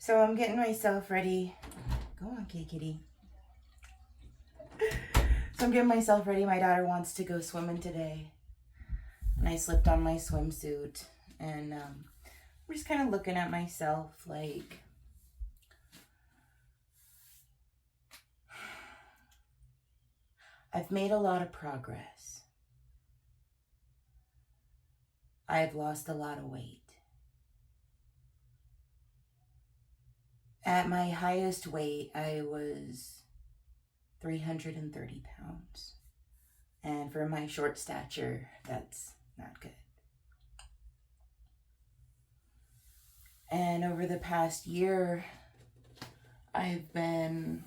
So I'm getting myself ready. Go on, kitty. So I'm getting myself ready. My daughter wants to go swimming today. And I slipped on my swimsuit. And I'm just kind of looking at myself like, I've made a lot of progress. I've lost a lot of weight. At my highest weight, I was 330 pounds. And for my short stature, that's not good. And over the past year, I've been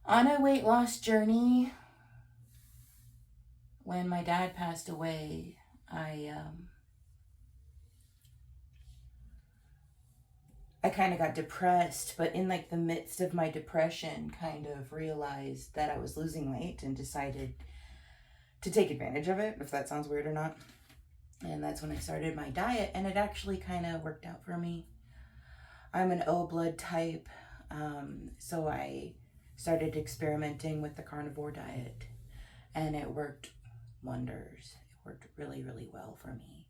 on a weight loss journey. When my dad passed away, I kind of got depressed, but in like the midst of my depression, kind of realized that I was losing weight and decided to take advantage of it, if that sounds weird or not. And that's when I started my diet, and it actually kind of worked out for me. I'm an O blood type, so I started experimenting with the carnivore diet, and it worked wonders. It worked really, really well for me.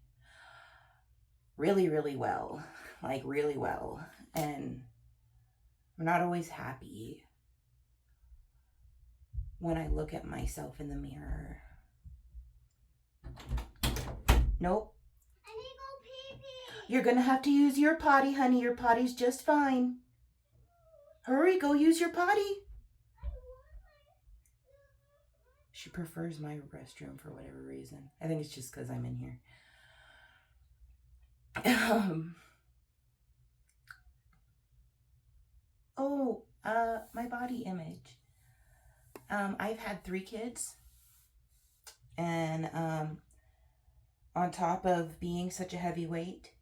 Really, really well. Like, really well. And I'm not always happy when I look at myself in the mirror. Nope. I need to go pee-pee. You're gonna have to use your potty, honey. Your potty's just fine. Hurry, go use your potty. She prefers my restroom for whatever reason. I think it's just because I'm in here. My body image. I've had 3 kids. And on top of being such a heavyweight,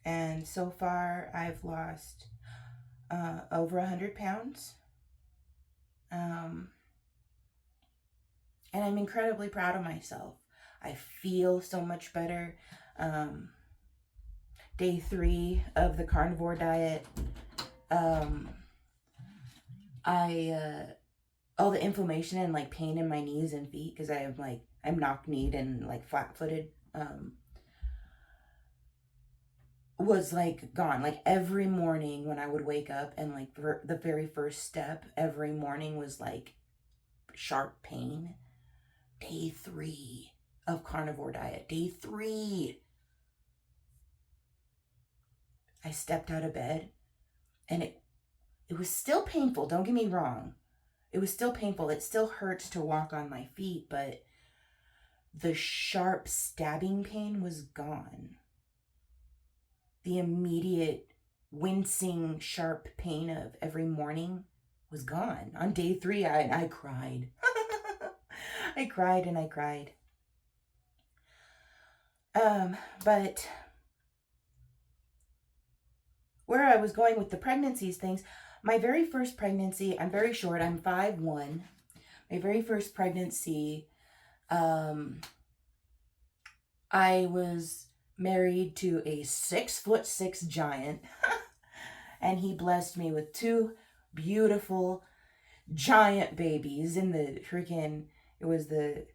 and so far I've lost over 100 pounds. And I'm incredibly proud of myself. I feel so much better. Day 3 of the carnivore diet, all the inflammation and like pain in my knees and feet, because I'm knock-kneed and like flat-footed, was like gone. Like every morning when I would wake up, and like the very first step every morning was like sharp pain. Day 3 of carnivore diet. Day 3. I stepped out of bed, and it was still painful. Don't get me wrong. It was still painful. It still hurts to walk on my feet, but the sharp stabbing pain was gone. The immediate wincing sharp pain of every morning was gone. On day 3, I cried. I cried and I cried. But where I was going with the pregnancies things, my very first pregnancy, I'm very short, I'm 5'1". My very first pregnancy, I was married to a 6'6" giant, and he blessed me with 2 beautiful giant babies in the it was the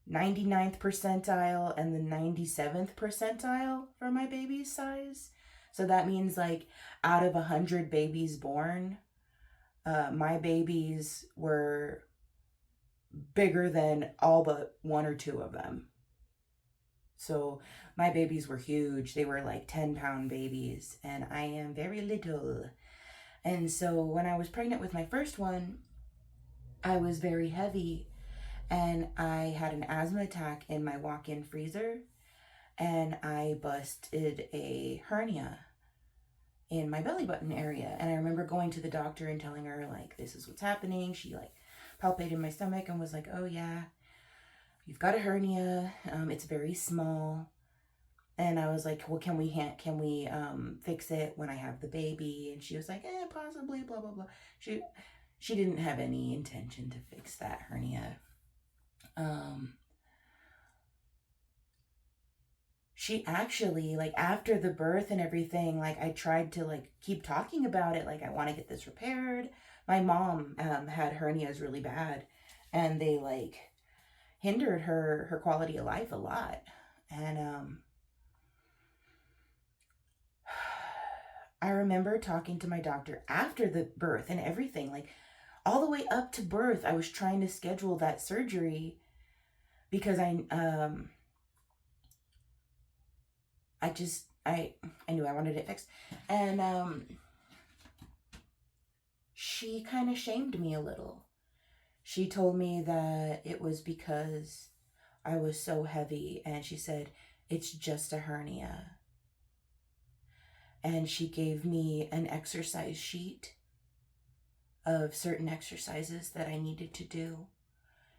99th percentile and the 97th percentile for my baby's size. So that means like out of 100 babies born, my babies were bigger than all but 1 or 2 of them. So my babies were huge. They were like 10-pound babies, and I am very little. And so when I was pregnant with my first one, I was very heavy, and I had an asthma attack in my walk-in freezer, and I busted a hernia in my belly button area. And I remember going to the doctor and telling her, like, this is what's happening. She like palpated my stomach and was like, oh yeah, you've got a hernia. It's very small. And I was like, well, can we fix it when I have the baby? And she was like, possibly, blah, blah, blah. She didn't have any intention to fix that hernia. she actually, like, after the birth and everything, like, I tried to, like, keep talking about it. Like, I want to get this repaired. My mom had hernias really bad, and they, like, hindered her quality of life a lot. And I remember talking to my doctor after the birth and everything, like, all the way up to birth. I was trying to schedule that surgery because I knew I wanted it fixed. And she kind of shamed me a little. She told me that it was because I was so heavy, and she said, it's just a hernia. And she gave me an exercise sheet of certain exercises that I needed to do,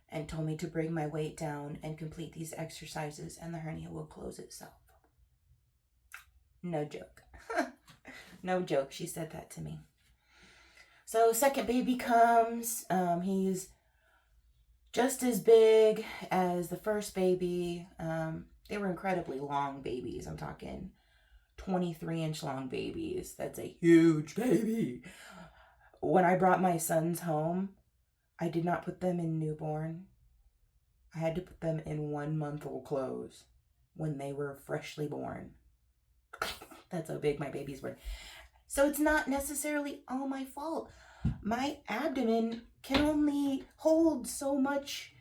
and told me to bring my weight down and complete these exercises, and the hernia will close itself. No joke. No joke. She said that to me. So second baby comes. He's just as big as the first baby. They were incredibly long babies. I'm talking 23-inch long babies. That's a huge baby. When I brought my sons home, I did not put them in newborn. I had to put them in 1-month-old clothes when they were freshly born. That's how big my babies were. So it's not necessarily all my fault. My abdomen can only hold so much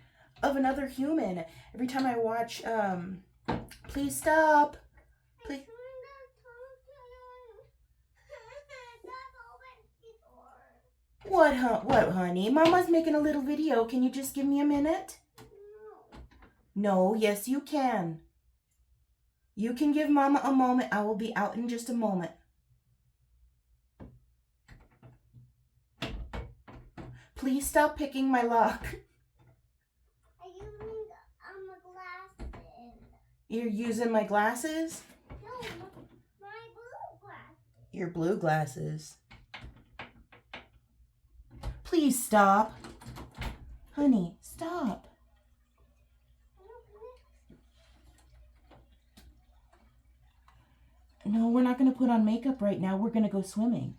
of another human. Every time I watch, please stop. Please. What, honey? Mama's making a little video. Can you just give me a minute? No, yes, you can. You can give Mama a moment. I will be out in just a moment. Please stop picking my lock. I'm using my glasses. You're using my glasses? No, my blue glasses. Your blue glasses. Please stop. Honey, stop. No, we're not going to put on makeup right now. We're going to go swimming.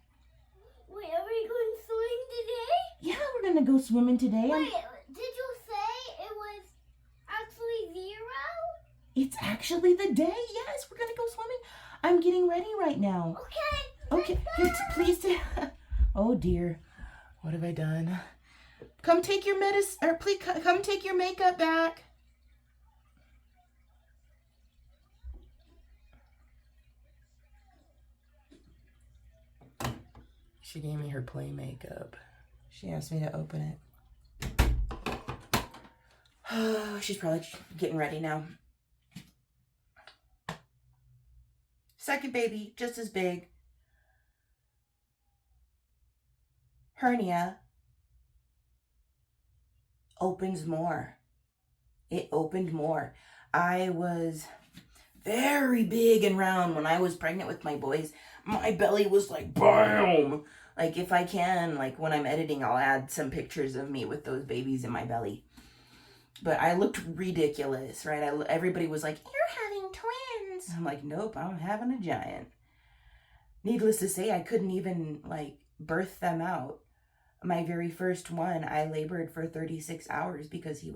Wait, are we going swimming today? Yeah, we're going to go swimming today. Wait, did you say it was actually 0? It's actually the day. Yes, we're going to go swimming. I'm getting ready right now. Okay. Okay, please. Oh, dear. What have I done? Come take your medicine, or please come take your makeup back. She gave me her play makeup. She asked me to open it. She's probably getting ready now. Second baby, just as big. Hernia opens more. It opened more. I was very big and round when I was pregnant with my boys. My belly was like, BAM! Like, if I can, like, when I'm editing, I'll add some pictures of me with those babies in my belly. But I looked ridiculous, right? Everybody was like, you're having twins. I'm like, nope, I'm having a giant. Needless to say, I couldn't even, like, birth them out. My very first one, I labored for 36 hours because he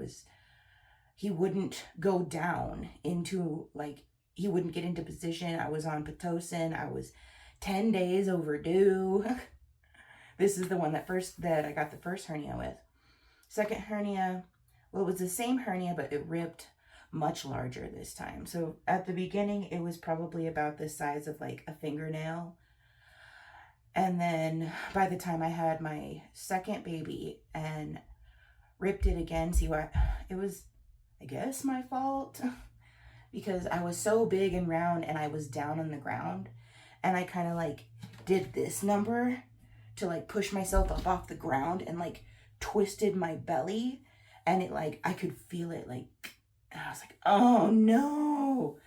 wouldn't go down into, like, he wouldn't get into position. I was on Pitocin. I was 10 days overdue. This is the one that I got the first hernia with. Second hernia, well, it was the same hernia, but it ripped much larger this time. So at the beginning, it was probably about the size of like a fingernail. And then by the time I had my second baby and ripped it again, see what, it was, I guess, my fault. Because I was so big and round and I was down on the ground. And I kind of like did this number to like push myself up off the ground and like twisted my belly. And it like, I could feel it like, and I was like, oh no.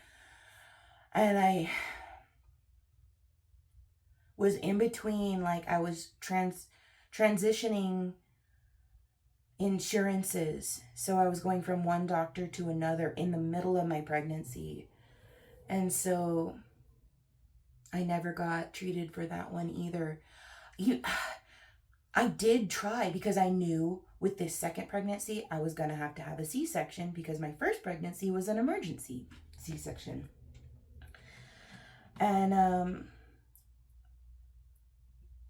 And I was in between, like I was transitioning insurances. So I was going from one doctor to another in the middle of my pregnancy. And so I never got treated for that one either. I did try because I knew with this second pregnancy I was going to have a C-section because my first pregnancy was an emergency C-section. And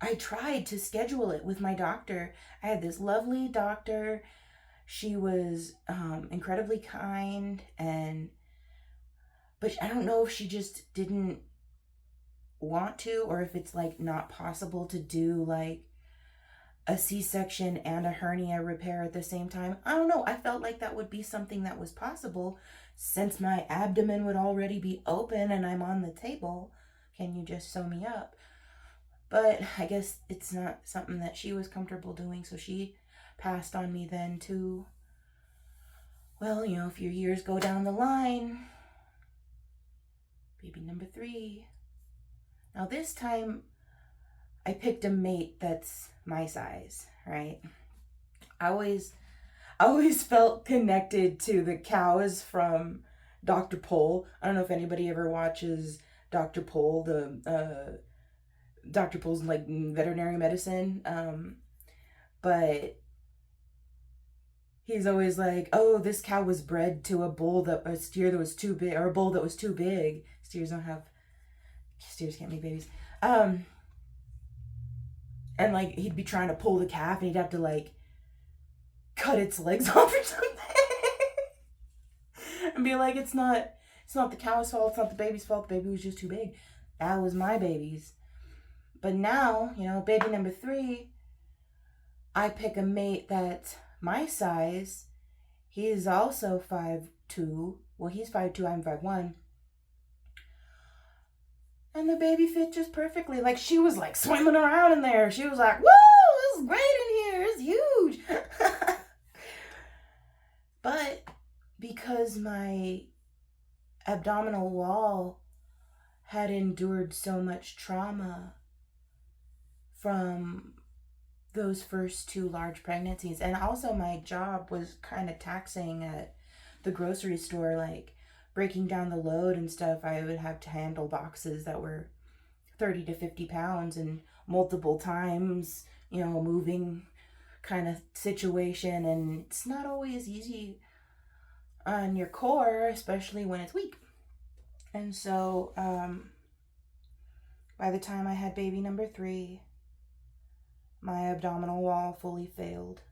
I tried to schedule it with my doctor. I had this lovely doctor. She was incredibly kind, but I don't know if she just didn't want to, or if it's like not possible to do like a C-section and a hernia repair at the same time. I don't know. I felt like that would be something that was possible since my abdomen would already be open and I'm on the table. Can you just sew me up? But I guess it's not something that she was comfortable doing, so she passed on me then to, well, you know, a few years go down the line, baby number 3. Now this time I picked a mate that's my size, right? I always felt connected to the cows from Dr. Pol. I don't know if anybody ever watches Dr. Pol, Dr. Pol's like veterinary medicine. But he's always like, oh, this cow was bred to a steer that was too big, or a bull that was too big. Steers can't make babies. And like he'd be trying to pull the calf and he'd have to like cut its legs off or something. And be like, it's not the cow's fault, it's not the baby's fault, the baby was just too big. That was my baby's. But now, you know, baby number 3, I pick a mate that's my size. He is also 5'2". Well, he's 5'2", I'm 5'1". And the baby fit just perfectly. Like, she was like swimming around in there. She was like, woo, this is great in here. It's huge. But because my abdominal wall had endured so much trauma from those first 2 large pregnancies, and also my job was kind of taxing at the grocery store, like breaking down the load and stuff. I would have to handle boxes that were 30 to 50 pounds and multiple times, you know, moving kind of situation, and it's not always easy on your core, especially when it's weak. And so by the time I had baby number 3, my abdominal wall fully failed.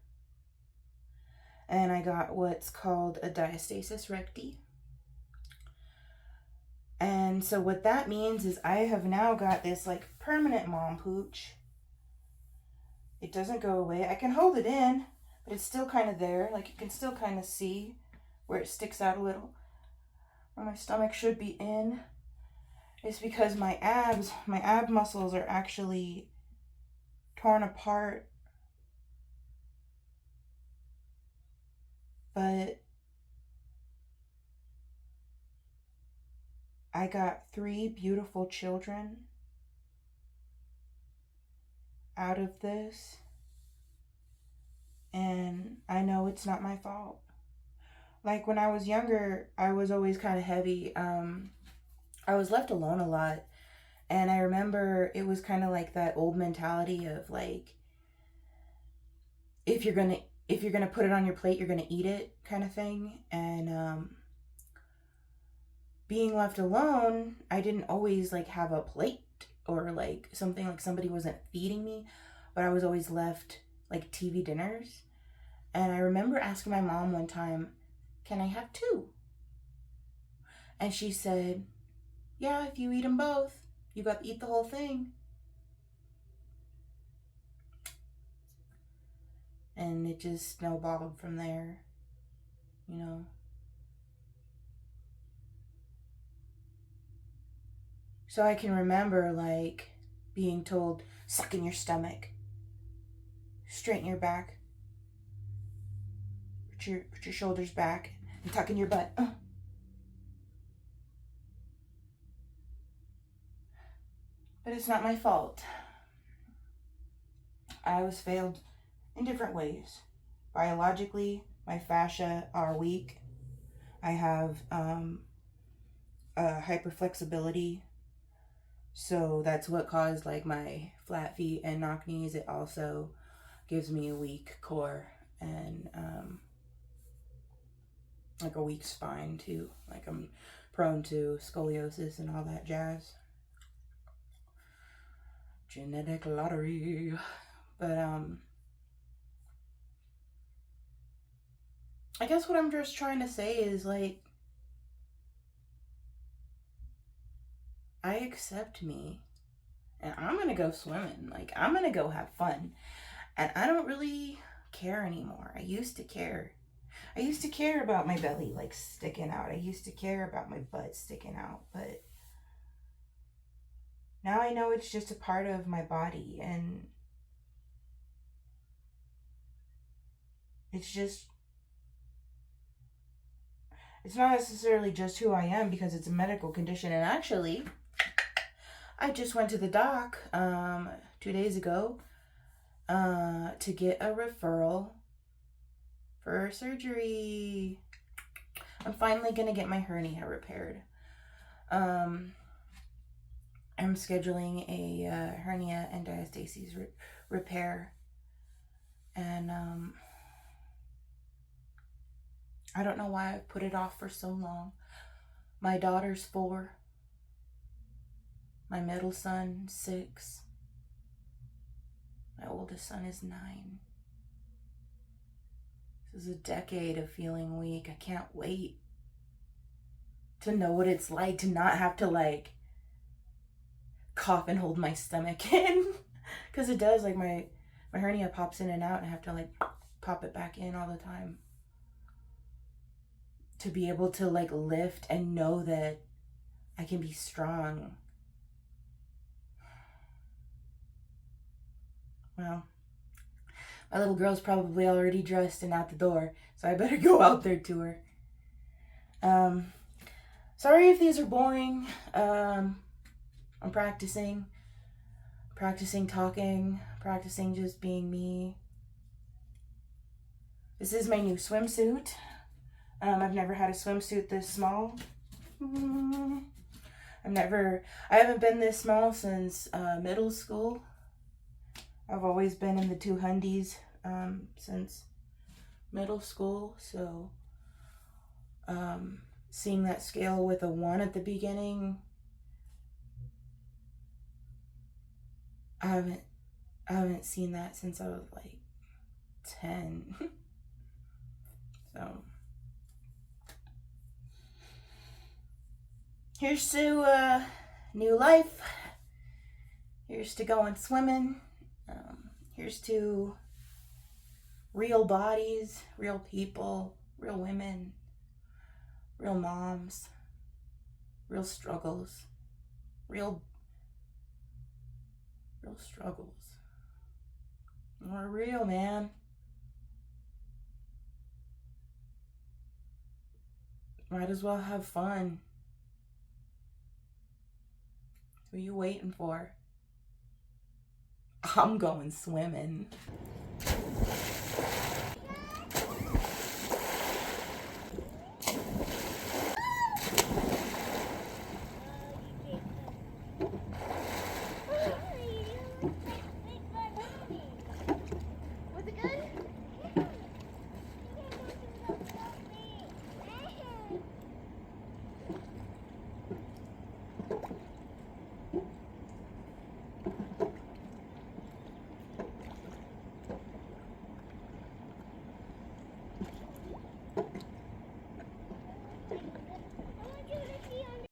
And I got what's called a diastasis recti. And so what that means is I have now got this like permanent mom pooch. It doesn't go away. I can hold it in, but it's still kind of there. Like you can still kind of see where it sticks out a little. Where my stomach should be in. It's because my ab muscles are actually torn apart. But I got 3 beautiful children out of this. And I know it's not my fault. Like when I was younger, I was always kind of heavy. I was left alone a lot. And I remember it was kind of like that old mentality of like, if you're gonna put it on your plate, you're gonna eat it kind of thing. And being left alone, I didn't always like have a plate or like something, like somebody wasn't feeding me, but I was always left like TV dinners. And I remember asking my mom one time, can I have 2? And she said, yeah, if you eat them both, you got to eat the whole thing. And it just snowballed from there, you know. So I can remember like being told, suck in your stomach, straighten your back, put your shoulders back, and tuck in your butt. But it's not my fault. I was failed in different ways. Biologically, my fascia are weak. I have hyperflexibility. So that's what caused like my flat feet and knock knees. It also gives me a weak core and like a weak spine too. Like I'm prone to scoliosis and all that jazz. Genetic lottery. But I guess what I'm just trying to say is like I accept me and I'm gonna go swimming. Like I'm gonna go have fun. And I don't really care anymore. I used to care. I used to care about my belly like sticking out. I used to care about my butt sticking out, but now I know it's just a part of my body and it's not necessarily just who I am because it's a medical condition. And actually, I just went to the doc 2 days ago to get a referral for surgery. I'm finally gonna get my hernia repaired. I'm scheduling a hernia and diastasis repair, and I don't know why I've put it off for so long. My daughter's 4, my middle son 6, my oldest son is 9. This is a decade of feeling weak. I can't wait to know what it's like to not have to like cough and hold my stomach in. Because it does, like my hernia pops in and out and I have to like pop it back in all the time. To be able to like lift and know that I can be strong. Well, my little girl's probably already dressed and out the door, so I better go out there to her. Sorry if these are boring. I'm practicing talking, practicing just being me. This is my new swimsuit. I've never had a swimsuit this small. I haven't been this small since middle school. I've always been in the 200s since middle school, so seeing that scale with a 1 at the beginning, I haven't seen that since I was like 10. So here's to new life. Here's to going swimming. Here's to real bodies, real people, real women, real moms, real struggles, real struggles. We're real, man. Might as well have fun. What are you waiting for? I'm going swimming.